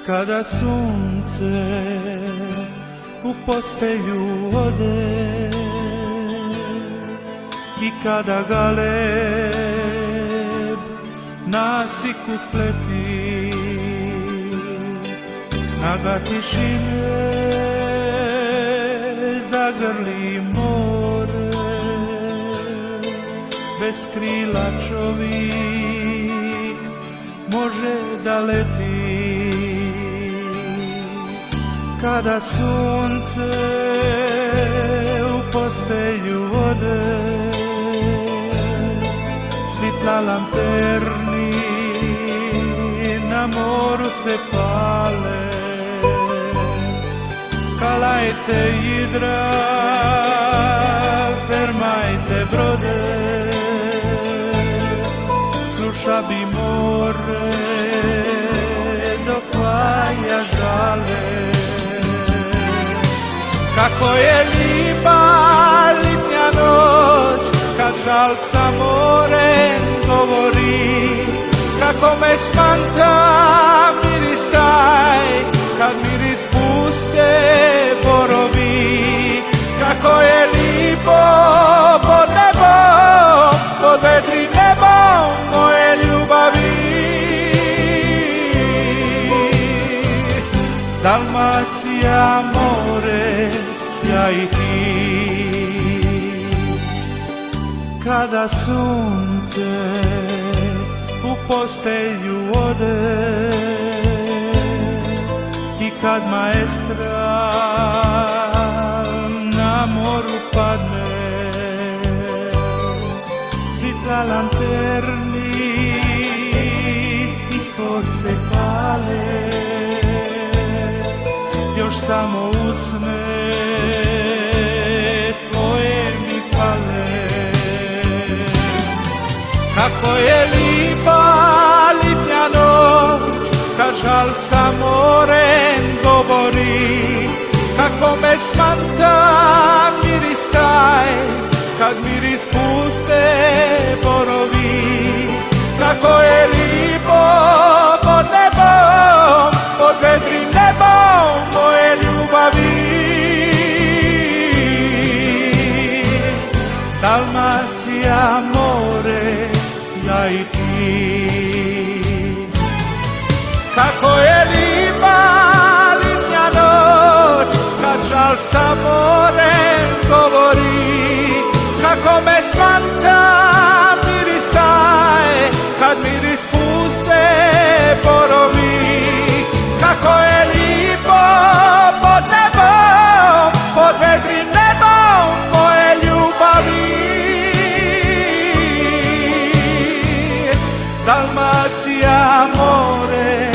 Kada sunce u postelju ode i kada galeb nasiku sleti, snaga tišine zagrli more, bez krila čovjek može da leti. Kada sunce u postelju ode, svitla lanterni na moru se pale, kalajte jidra, fermajte brode, sluša bi more do kraja žale. Kako je lipa litnja noć, kad žal sa morem govori, kako me smanta miris taj, kad miris puste borovi. Kako je lipo pod nebom, pod vedrim nebom moje ljubavi. Dalmacija more, ja i ti. Kada sunce u postelju ode i kad maestra na moru padne, svitla lanterni tiho se pale, još samo usne tvoje mi fale. Kako je lipa litnja noć, kad žal sa morem govori, kako me smanta miris taj, kad miris puste borovi. Kako je lipo pod nebom, pod vedrim nebom moje ljubavi. Dalmacija more, ja i ti. Kako je lipa litnja noć, kad žal sa morem govori, kako me smanta miris taj, kad miris puste borovi. Kako je lipo pod nebom, pod vedrim nebom moje ljubavi. Dalmacija more,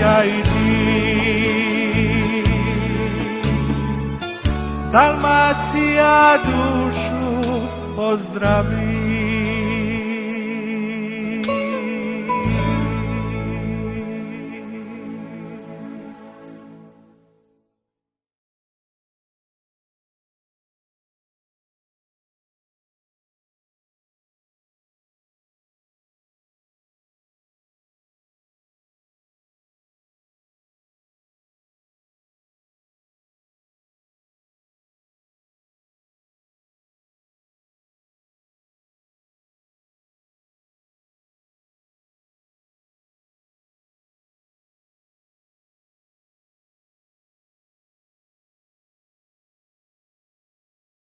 ja i ti. Dalmacija dušu pozdravi.